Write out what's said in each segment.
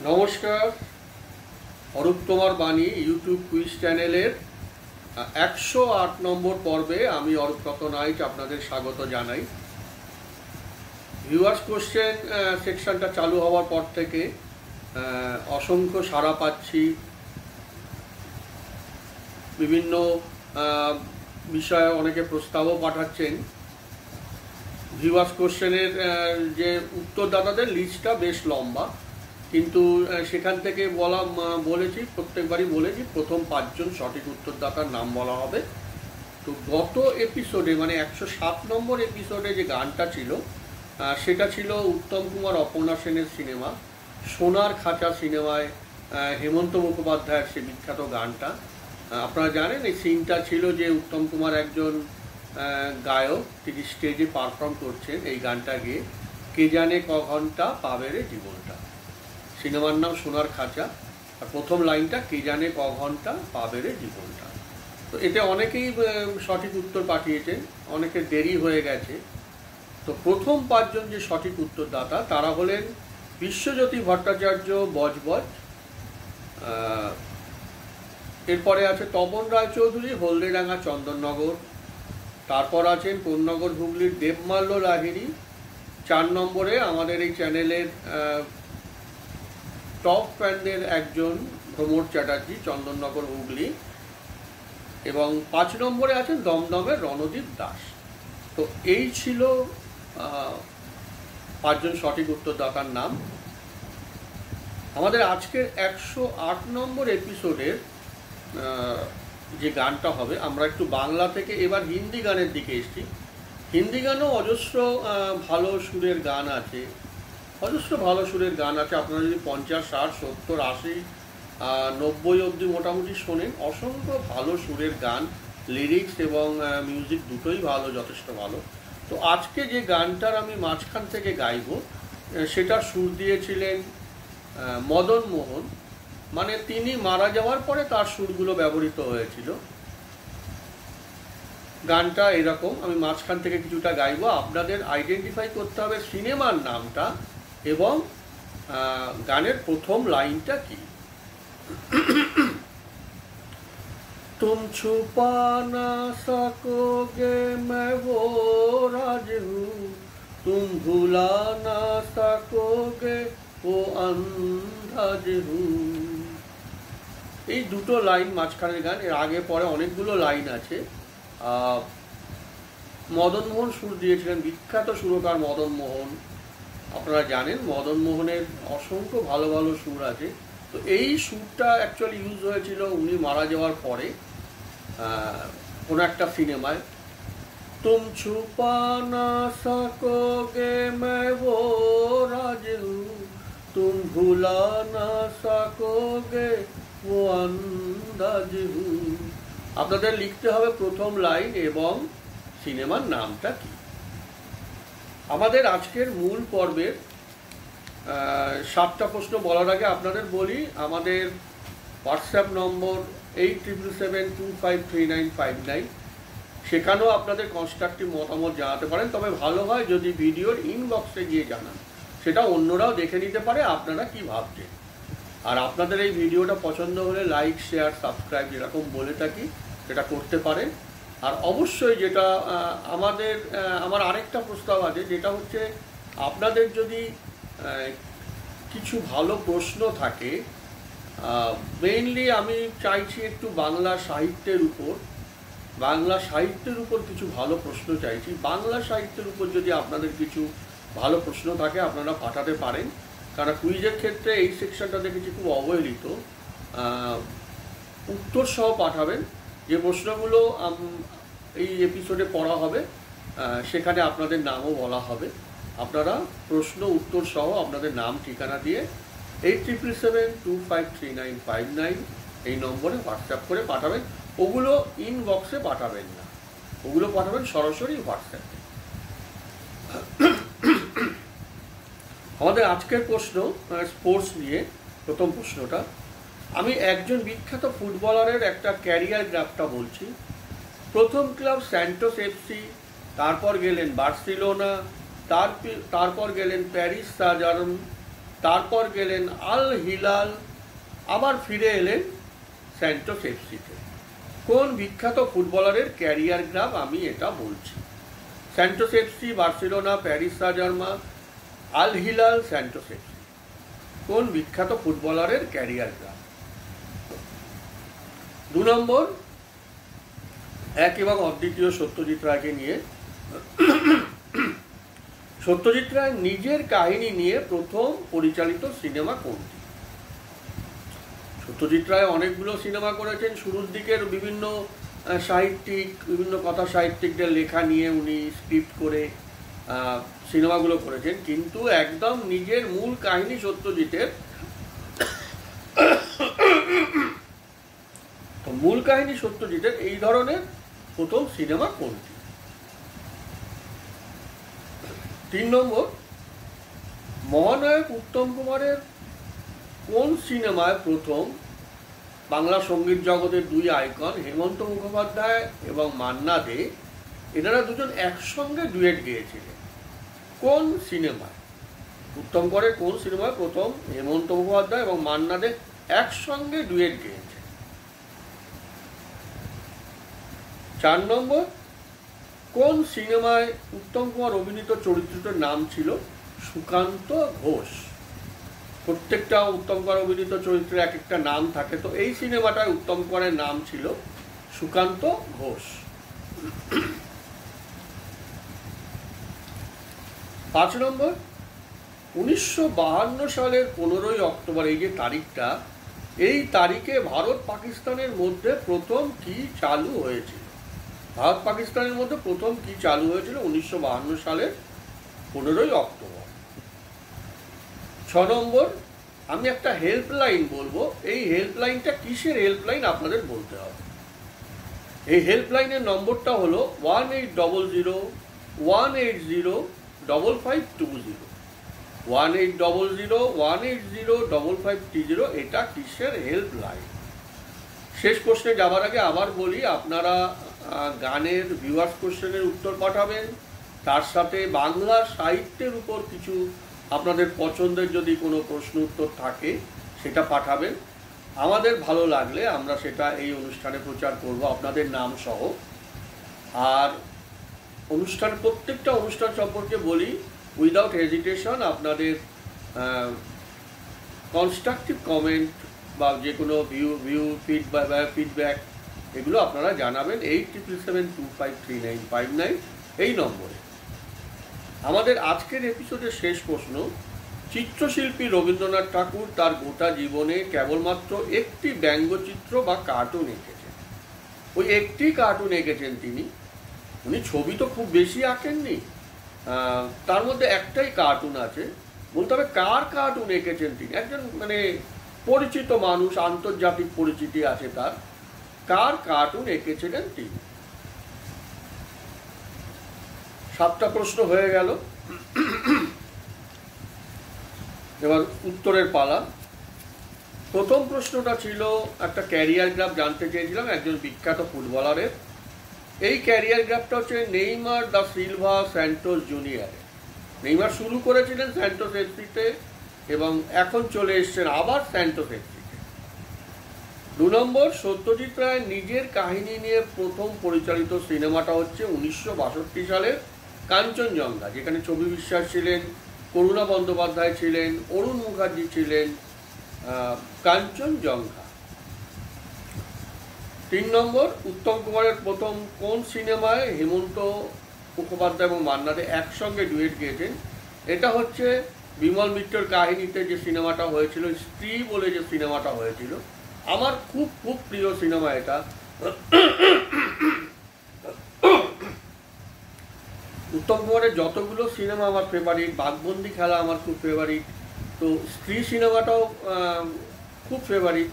নমস্কার, অরূপ তোমার বাণী ইউটিউব কুইজ চ্যানেলের 108 নম্বর পর্বে আমি অরূপ রতনাইট আপনাদের স্বাগত জানাই। ভিউয়ার্স কোশ্চেন সেকশনটা চালু হওয়ার পর থেকে অসংখ্য সাড়া পাচ্ছি। বিভিন্ন বিষয়ে অনেকে প্রস্তাবও পাঠাচ্ছেন। ভিউয়ার্স কোশ্চেনের যে উত্তরদাতাদের লিস্টটা বেশ লম্বা, কিন্তু সেখান থেকে বলেছি প্রত্যেকবারই বলেছি প্রথম 5 জন সঠিক উত্তরদাতার নাম বলা হবে। তো গত এপিসোডে মানে 107 নম্বর এপিসোডে যে গানটা ছিল সেটা ছিল উত্তম কুমার অপর্ণা সেনের সিনেমা সোনার খাঁচা সিনেমায় হেমন্ত মুখোপাধ্যায়ের সে বিখ্যাত গানটা। আপনারা জানেন এই সিনটা ছিল যে উত্তম কুমার একজন গায়ক, তিনি স্টেজে পারফর্ম করছেন এই গানটা গিয়ে, কে জানে ক ঘন্টা পাবে রে জীবনটা। সিনেমার নাম সোনার খাঁচা, আর প্রথম লাইনটা কে জানে ক ঘন্টা পাবে রে জীবনটা। তো এতে অনেকেই সঠিক উত্তর পাঠিয়েছেন, অনেকের দেরি হয়ে গেছে। তো প্রথম 5 জন যে সঠিক উত্তরদাতা তারা হলেন বিশ্বজ্যোতি ভট্টাচার্য বজবজ, এরপরে আছে তপন রায়চৌধুরী হলদেডাঙ্গা চন্দননগর, তারপর আছেন কোন্নগর হুগলির দেবমাল্য লাহিড়ী, 4 নম্বরে আমাদের এই চ্যানেলের টপ ফ্যানদের একজন ভ্রমর চ্যাটার্জি চন্দননগর হুগলি, এবং 5 নম্বরে আছেন দমদমের রণদীপ দাস। তো এই ছিল 5 জন সঠিক উত্তরদাতার নাম। আমাদের আজকের 108 নম্বর এপিসোডের যে গানটা হবে, আমরা একটু বাংলা থেকে এবার হিন্দি গানের দিকে এসেছি। হিন্দি গানও অজস্র ভালো সুরের গান আছে, আপনারা যদি 50, 60, 70, 80, 90 অবধি মোটামুটি শোনেন, অসংখ্য ভালো সুরের গান, লিরিক্স এবং মিউজিক দুটোই ভালো, যথেষ্ট ভালো। তো আজকে যে গানটার আমি মাঝখান থেকে গাইব সেটা সুর দিয়েছিলেন মদন মোহন, মানে তিনি মারা যাওয়ার পরে তার সুরগুলো ব্যবহৃত হয়েছিল। গানটা এরকম, আমি মাঝখান থেকে কিছুটা গাইব, আপনাদের আইডেন্টিফাই করতে হবে সিনেমার নামটা এবং গানের প্রথম লাইনটা কি। तुम छुपा ना सकोगे मैं वो राज हूँ, तुम भुला ना सकोगे वो अंदाज हूँ। এই দুটো লাইন মাঝখানের গান, এর আগে পরে অনেকগুলো লাইন আছে। মদন মোহন সুর দিয়েছিলেন, বিখ্যাত সুরকার মদন মোহন। আপনারা জানেন মদন মোহনের অসংখ্য ভালো ভালো সুর আছে। তো এই সুরটা অ্যাকচুয়ালি ইউজ হয়েছিল উনি মারা যাওয়ার পরে কোনো একটা সিনেমায়। তুম ছুপা না সकोगे मैं वो राज हूँ, तुम भुला ना सकोगे वो अंदाज हूँ। আপনাদের লিখতে হবে প্রথম লাইন এবং সিনেমার নামটা কি। আমাদের আজকের মূল পর্বের 7টা প্রশ্ন বলার আগে আপনাদের বলি, আমাদের হোয়াটসঅ্যাপ নম্বর 8772539559, সেখানেও আপনাদের কনস্ট্রাকটিভ মতামত জানাতে পারেন। তবে ভালো হয় যদি ভিডিওর ইনবক্সে গিয়ে জানান, সেটা অন্যরাও দেখে নিতে পারে আপনারা কি ভাবছেন। আর আপনাদের এই ভিডিওটা পছন্দ হলে লাইক, শেয়ার, সাবস্ক্রাইব যেরকম বলে থাকি সেটা করতে পারেন। আর অবশ্যই যেটা আমার আরেকটা প্রস্তাব আছে, যেটা হচ্ছে আপনাদের যদি কিছু ভালো প্রশ্ন থাকে, মেইনলি আমি চাইছি একটু বাংলা সাহিত্যের উপর কিছু ভালো প্রশ্ন চাইছি। বাংলা সাহিত্যের উপর যদি আপনাদের কিছু ভালো প্রশ্ন থাকে আপনারা পাঠাতে পারেন, কারণ কুইজের ক্ষেত্রে এই সেকশনটা দেখেছি খুব অবহেলিত। উত্তর সহ পাঠাবেন, যে প্রশ্নগুলো এই এপিসোডে পড়া হবে সেখানে আপনাদের নামও বলা হবে। আপনারা প্রশ্ন উত্তর সহ আপনাদের নাম ঠিকানা দিয়ে 8772539559 এই নম্বরে হোয়াটসঅ্যাপ করে পাঠাবেন। ওগুলো ইনবক্সে পাঠাবেন না, ওগুলো পাঠাবেন সরাসরি হোয়াটসঅ্যাপে। আমাদের আজকের প্রশ্ন স্পোর্টস নিয়ে। প্রথম প্রশ্নটা, আমি একজন বিখ্যাত ফুটবলারের একটা ক্যারিয়ার গ্রাফটা বলছি। প্রথম ক্লাব স্যান্টোস এফসি, তারপর গেলেন বার্সেলোনা, তারপর গেলেন প্যারিস সান জার্মান, তারপর গেলেন আল হিলাল, আবার ফিরে এলেন স্যান্টোস এফসিতে। কোন বিখ্যাত ফুটবলারের ক্যারিয়ার গ্রাফ আমি এটা বলছি? Santos FC, Barcelona, Paris Saint Germain, Al Hilal, Santos FC. কোন বিখ্যাত ফুটবলারের ক্যারিয়ার গ্রাফ? 2 নম্বর, এক এবং অদ্বিতীয় সত্যজিৎ রায়কে নিয়ে। সত্যজিৎ রায় নিজের কাহিনী নিয়ে প্রথম পরিচালিত সিনেমা কোনটি? সত্যজিৎ রায় অনেকগুলো সিনেমা করেছেন। শুরুর দিকের বিভিন্ন সাহিত্যিক, বিভিন্ন কথা সাহিত্যিকদের লেখা নিয়ে উনি স্ক্রিপ্ট করে সিনেমাগুলো করেছেন, কিন্তু একদম নিজের মূল কাহিনী সত্যজিতের, তো মূল কাহিনী সত্যজিতের এই ধরনের প্রথম সিনেমা কোনটি? 3 নম্বর, মহানায়ক উত্তম কুমারের কোন সিনেমায় প্রথম বাংলা সঙ্গীত জগতের 2 আইকন হেমন্ত মুখোপাধ্যায় এবং মান্না দে, এনারা দুজন একসঙ্গে ডুয়েট গেয়েছিলেন? কোন সিনেমায়? উত্তম কুমারের কোন সিনেমায় প্রথম হেমন্ত মুখোপাধ্যায় এবং মান্না দে একসঙ্গে ডুয়েট গেয়েছে? 4 নম্বর, কোন সিনেমায় উত্তম কুমার অভিনীত চরিত্রটির নাম ছিল সুকান্ত ঘোষ? প্রত্যেকটা উত্তম কুমার অভিনীত চরিত্রের এক একটা নাম থাকে, তো এই সিনেমাটায় উত্তম কুমারের নাম ছিল সুকান্ত ঘোষ। 5 নম্বর, 1952 সালের 15ই অক্টোবর, এই যে তারিখটা, এই তারিখে ভারত পাকিস্তানের মধ্যে প্রথম কি চালু হয়েছিল? ভারত পাকিস্তানের মধ্যে প্রথম কি চালু হয়েছিল 1952 সালের 15ই অক্টোবর। 6 নম্বর, আমি একটা হেল্পলাইন বলবো, এই হেল্পলাইনটা কিসের হেল্পলাইন আপনাদের বলতে হবে। এই হেল্পলাইনের নম্বরটা হলো 1800-180-5520, 1800-180-5520। এটা কিসের হেল্পলাইন? শেষ প্রশ্নে যাবার আগে আবার বলি, আপনারা গানের ভিউয়ার্স কোশ্চেনের উত্তর পাঠাবেন, তার সাথে বাংলা সাহিত্যের উপর কিছু আপনাদের পছন্দের যদি কোনো প্রশ্ন উত্তর থাকে সেটা পাঠাবেন। আমাদের ভালো লাগলে আমরা সেটা এই অনুষ্ঠানে প্রচার করব আপনাদের নাম সহ। আর প্রত্যেকটা অনুষ্ঠান সম্পর্কে বলি, উইদাউট হেজিটেশন আপনাদের কনস্ট্রাকটিভ কমেন্ট বা যে কোনো ফিডব্যাক এগুলো আপনারা জানাবেন 8777253959 এই নম্বরে। আমাদের আজকের এপিসোডের শেষ প্রশ্ন, চিত্রশিল্পী রবীন্দ্রনাথ ঠাকুর তার গোটা জীবনে কেবলমাত্র একটি ব্যঙ্গচিত্র বা কার্টুন এঁকেছেন। ওই একটি কার্টুন এঁকেছেন তিনি, উনি ছবি তো খুব বেশি আঁকেননি, তার মধ্যে একটাই কার্টুন আছে। বলতে হবে কার কার্টুন এঁকেছেন তিনি, একজন মানে পরিচিত মানুষ, আন্তর্জাতিক পরিচিতি আছে তার, কার কার্টুন এঁকেছিলেন তিনি? 7টা প্রশ্ন হয়ে গেল, এবার উত্তরের পালা। প্রথম প্রশ্নটা ছিল একটা ক্যারিয়ার গ্রাফ জানতে চেয়েছিলাম একজন বিখ্যাত ফুটবলারের। এই ক্যারিয়ার গ্রাফটা হচ্ছে Neymar da Silva Santos junior. Neymar শুরু করেছিলেন স্যান্টোস এফসিতে এবং এখন চলে এসছেন আবার স্যান্টোস এফসিতে। 2 নম্বর, সত্যজিৎ রায় নিজের কাহিনী নিয়ে প্রথম পরিচালিত সিনেমাটা হচ্ছে 1962 সালের কাঞ্চনজঙ্ঘা, যেখানে ছবি বিশ্বাস ছিলেন, করুণা বন্দ্যোপাধ্যায় ছিলেন, অরুণ মুখার্জি ছিলেন। কাঞ্চনজঙ্ঘা। 3 নম্বর, উত্তম কুমারের প্রথম কোন সিনেমায় হেমন্ত মুখোপাধ্যায় এবং মান্না দে একসঙ্গে ডুয়েট গেয়েছেন? এটা হচ্ছে বিমল মিত্রর কাহিনীতে যে সিনেমাটা হয়েছিল, স্ত্রী বলে যে সিনেমাটা হয়েছিল, আমার খুব খুব প্রিয় সিনেমা এটা। উত্তম কুমারের যতগুলো সিনেমা আমার ফেভারিট, বাঘবন্দি খেলা আমার খুব ফেভারিট, তো স্ত্রী সিনেমাটাও খুব ফেভারিট।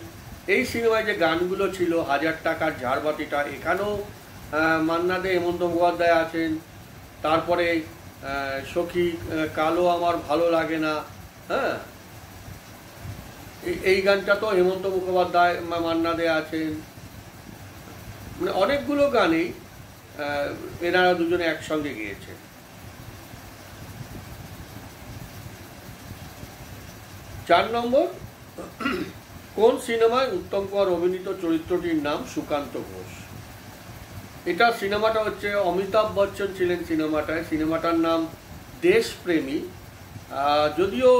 এই সিনেমায় যে গানগুলো ছিল, 1000 টাকার ঝাড়বাতিটা, এখানেও মান্না দে, হেমন্ত মুখোপাধ্যায় আছেন। তারপরে সখী কালো আমার ভালো লাগে না, হ্যাঁ, এই গানটা তো হেমন্ত মুখোপাধ্যায়, মান্না দে আছেন। মানে অনেকগুলো গানেই এনারা দুজনে একসঙ্গে গিয়েছেন। 4 নম্বর, কোন সিনেমায় উত্তম কুমার অভিনীত চরিত্রটির নাম সুকান্ত ঘোষ? এটা সিনেমাটা হচ্ছে অমিতাভ বচ্চন ছিলেন সিনেমাটায়। সিনেমাটার নাম দেশপ্রেমী। যদিও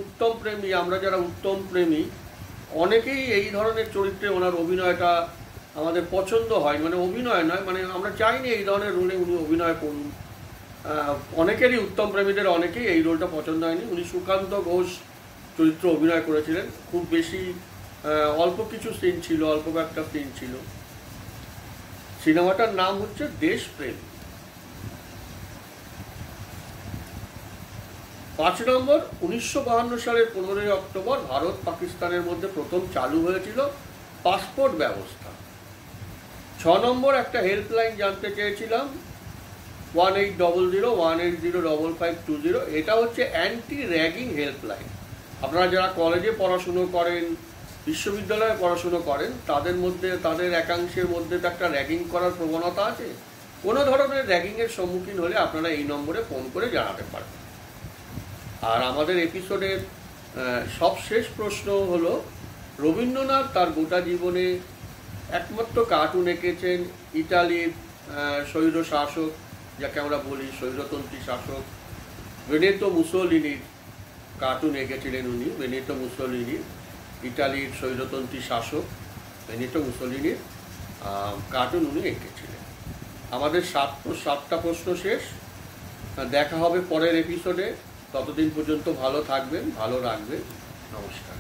উত্তম প্রেমী, আমরা যারা উত্তম প্রেমী অনেকেই এই ধরনের চরিত্রে ওনার অভিনয়টা আমাদের পছন্দ হয়, মানে অভিনয় নয়, মানে আমরা চাইনি এই ধরনের রোলে উনি অভিনয় করুন। অনেকেরই, উত্তম প্রেমীদের অনেকেই এই রোলটা পছন্দ হয়নি। উনি সুকান্ত ঘোষ চরিত্র অভিনয় করেছিলেন। খুব বেশি অল্প কিছু সিন ছিল, অল্প একটা সিন ছিল। সিনেমাটার নাম হচ্ছে দেশপ্রেমী। 5 নম্বর, 1952 সালের 15 অক্টোবর ভারত পাকিস্তানের মধ্যে প্রথম চালু হয়েছিল পাসপোর্ট ব্যবস্থা। 6 নম্বর, একটা হেল্পলাইন জানতে চেয়েছিলাম, 1800180550। এটা হচ্ছে অ্যান্টি র্যাগিং হেল্পলাইন। আপনারা যারা কলেজে পড়াশুনো করেন, বিশ্ববিদ্যালয়ে পড়াশুনো করেন, তাদের মধ্যে, তাদের একাংশের মধ্যে তো একটা র্যাগিং করার প্রবণতা আছে। কোনো ধরনের র্যাগিংয়ের সম্মুখীন হলে আপনারা এই নম্বরে ফোন করে জানাতে পারেন। আর আমাদের এপিসোডের সবশেষ প্রশ্ন হলো, রবীন্দ্রনাথ তার গোটা জীবনে একমাত্র কার্টুন এঁকেছেন ইটালির স্বৈর শাসক, যাকে আমরা বলি স্বৈরতন্ত্রী শাসক বেনেতো মুসোলিনির কার্টুন এঁকেছিলেন উনি। বেনেতো মুসোলিনির, ইটালির স্বৈরতন্ত্রী শাসক বেনেতো মুসোলিনির কার্টুন উনি এঁকেছিলেন। আমাদের 7টা প্রশ্ন শেষ। দেখা হবে পরের এপিসোডে। ততদিন পর্যন্ত ভালো থাকবেন, ভালো রাখবেন। নমস্কার।